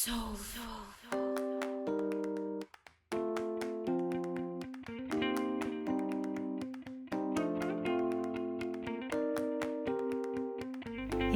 Hey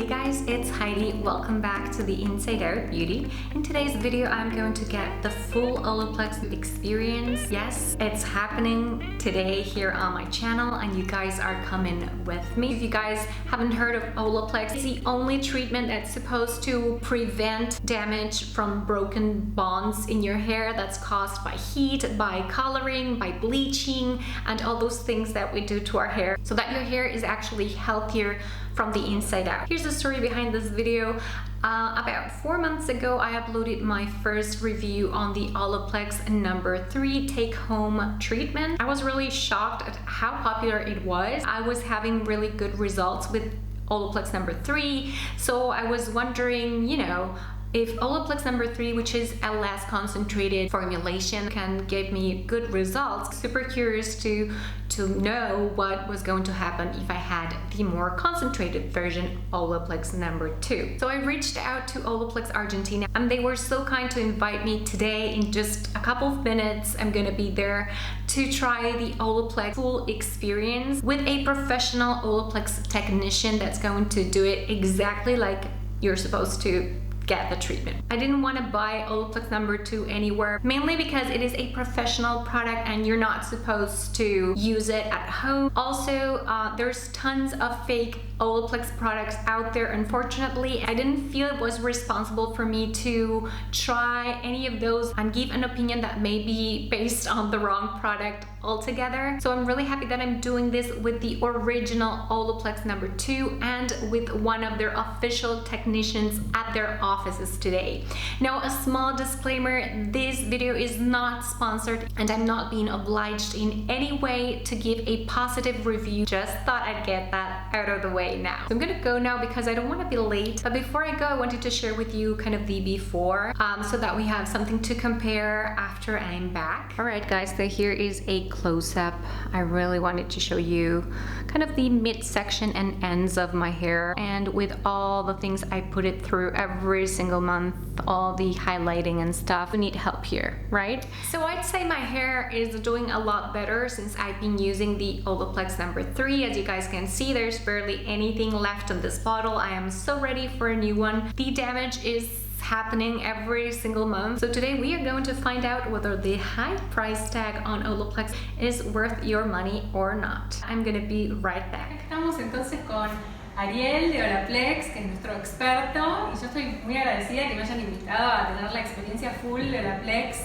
guys, it's Heidi. Welcome back to the Inside Out Beauty. In today's video, I'm going to get the full Olaplex experience. Yes, it's happening today here on my channel and you guys are coming with me. If you guys haven't heard of Olaplex, it's the only treatment that's supposed to prevent damage from broken bonds in your hair that's caused by heat, by coloring, by bleaching, and all those things that we do to our hair so that your hair is actually healthier from the inside out. Here's the story behind this video. About 4 months ago, I uploaded my first review on the Olaplex Nº1 take-home treatment. I was really shocked at how popular it was. I was having really good results with Olaplex Nº1, so I was wondering, you know, if Olaplex Nº1, which is a less concentrated formulation, can give me good results. Super curious to know what was going to happen if I had the more concentrated version, Olaplex Nº2. So I reached out to Olaplex Argentina and they were so kind to invite me today. In just a couple of minutes, I'm gonna be there to try the Olaplex full experience with a professional Olaplex technician that's going to do it exactly like you're supposed to get the treatment. I didn't want to buy Olaplex Nº2 anywhere, mainly because it is a professional product and you're not supposed to use it at home. Also, there's tons of fake Olaplex products out there. Unfortunately, I didn't feel it was responsible for me to try any of those and give an opinion that may be based on the wrong product altogether. So I'm really happy that I'm doing this with the original Olaplex Nº2 and with one of their official technicians at their offices today. Now, a small disclaimer, this video is not sponsored and I'm not being obliged in any way to give a positive review. Just thought I'd get that out of the way now. So I'm gonna go now because I don't want to be late. But before I go, I wanted to share with you kind of the before so that we have something to compare after I'm back. All right, guys, so here is a close-up. I really wanted to show you kind of the midsection and ends of my hair, and with all the things I put it through every single month, all the highlighting and stuff, we need help here, right? So I'd say my hair is doing a lot better since I've been using the Olaplex Nº1. As you guys can see, there's barely anything left in this bottle. I am so ready for a new one. The damage is happening every single month. So today we are going to find out whether the high price tag on Olaplex is worth your money or not. I'm gonna be right back. Estamos entonces con Ariel de Olaplex, que es nuestro experto, y yo estoy muy agradecida que me hayan invitado a tener la experiencia full de Olaplex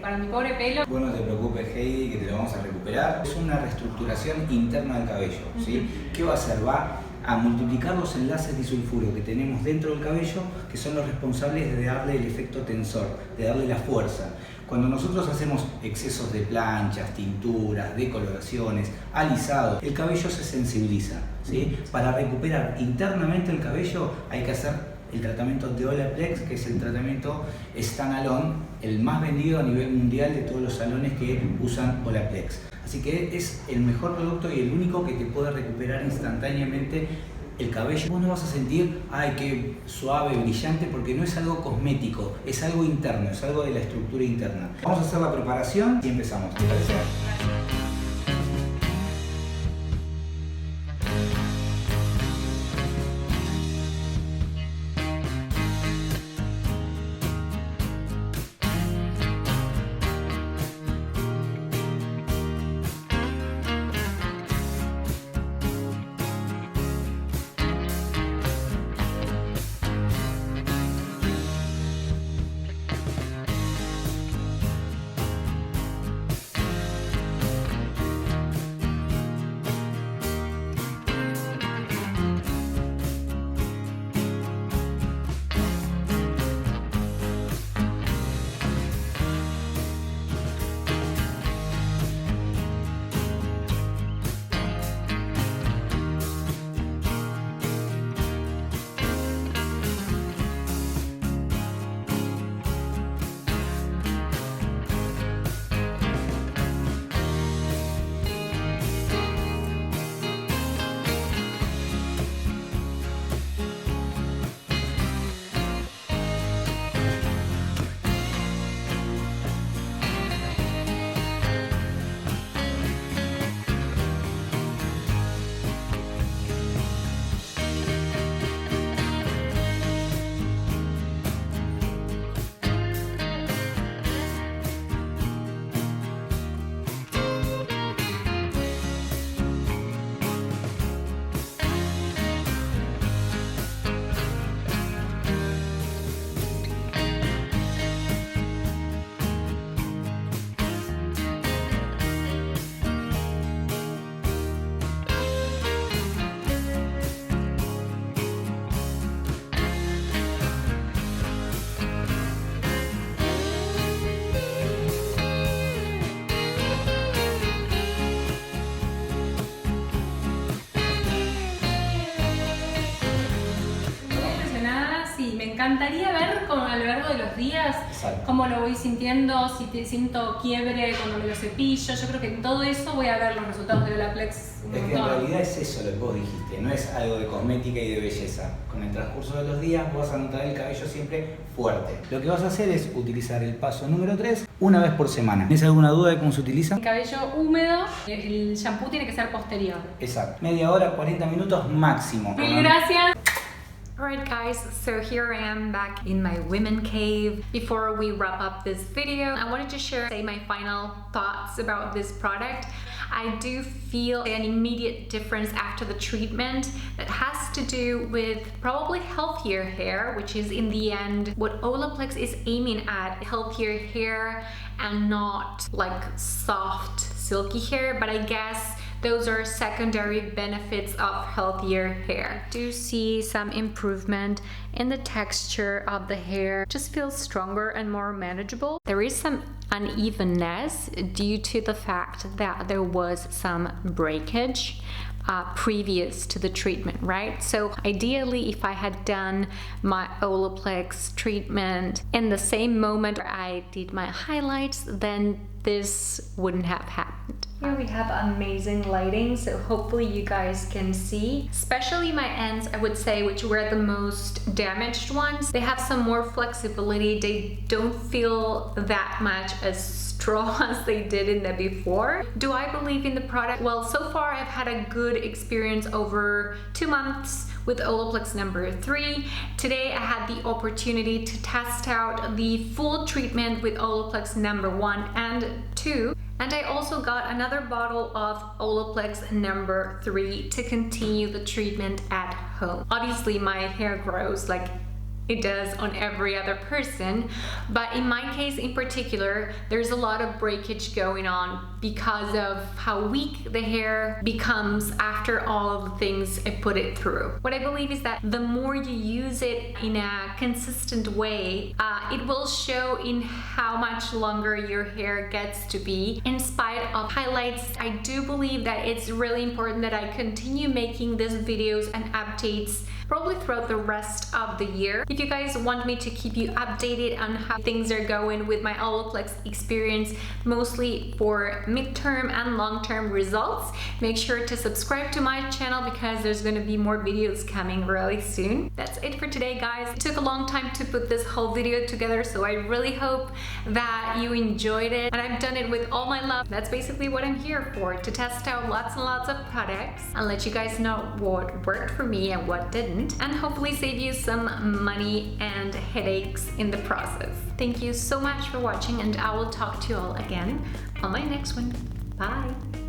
para mi pobre pelo. Bueno, no te preocupes, Heidi, que te lo vamos a recuperar. Es una reestructuración interna del cabello, ¿sí? ¿Qué va a hacer? Va a multiplicar los enlaces disulfúricos que tenemos dentro del cabello, que son los responsables de darle el efecto tensor, de darle la fuerza. Cuando nosotros hacemos excesos de planchas, tinturas, decoloraciones, alisados, el cabello se sensibiliza, ¿sí? Para recuperar internamente el cabello hay que hacer el tratamiento de Olaplex, que es el tratamiento Stand Alone, el más vendido a nivel mundial de todos los salones que usan Olaplex. Así que es el mejor producto y el único que te puede recuperar instantáneamente el cabello. Vos no vas a sentir, ay, qué suave, brillante, porque no es algo cosmético, es algo interno, es algo de la estructura interna. Vamos a hacer la preparación y empezamos. ¿Te parece? encantaría ver como a lo largo de los días cómo lo voy sintiendo, si siento quiebre cuando me lo cepillo. Yo creo que en todo eso voy a ver los resultados de Olaplex. Es que en realidad es eso lo que vos dijiste, no es algo de cosmética y de belleza. Con el transcurso de los días vas a notar el cabello siempre fuerte. Lo que vas a hacer es utilizar el paso número 3 una vez por semana. ¿Tienes alguna duda de cómo se utiliza? El cabello húmedo, el shampoo tiene que ser posterior. Exacto. Media hora, 40 minutos máximo. Mil gracias. Alright guys, so here I am back in my women cave. Before we wrap up this video, I wanted to say my final thoughts about this product. I do feel an immediate difference after the treatment that has to do with probably healthier hair, which is in the end what Olaplex is aiming at, healthier hair and not like soft, silky hair, but I guess those are secondary benefits of healthier hair. I do see some improvement in the texture of the hair. It just feels stronger and more manageable. There is some unevenness due to the fact that there was some breakage previous to the treatment, right? So ideally, if I had done my Olaplex treatment in the same moment I did my highlights, then this wouldn't have happened. Here we have amazing lighting, so hopefully you guys can see, especially my ends, I would say, which were the most damaged ones. They have some more flexibility. They don't feel that much as strong as they did in the before. Do I believe in the product? Well, so far I've had a good experience over 2 months with Olaplex #3. Today I had the opportunity to test out the full treatment with Olaplex #1 and 2. And I also got another bottle of Olaplex #3 to continue the treatment at home. Obviously my hair grows like it does on every other person, but in my case in particular, there's a lot of breakage going on because of how weak the hair becomes after all of the things I put it through. What I believe is that the more you use it in a consistent way, it will show in how much longer your hair gets to be in spite of highlights. I do believe that it's really important that I continue making these videos and updates probably throughout the rest of the year. If you guys want me to keep you updated on how things are going with my Olaplex experience, mostly for midterm and long-term results, make sure to subscribe to my channel because there's going to be more videos coming really soon. That's it for today, guys. It took a long time to put this whole video together, so I really hope that you enjoyed it, and I've done it with all my love. That's basically what I'm here for, to test out lots and lots of products and let you guys know what worked for me and what didn't, and hopefully save you some money and headaches in the process. Thank you so much for watching, and I will talk to you all again on my next one. Bye!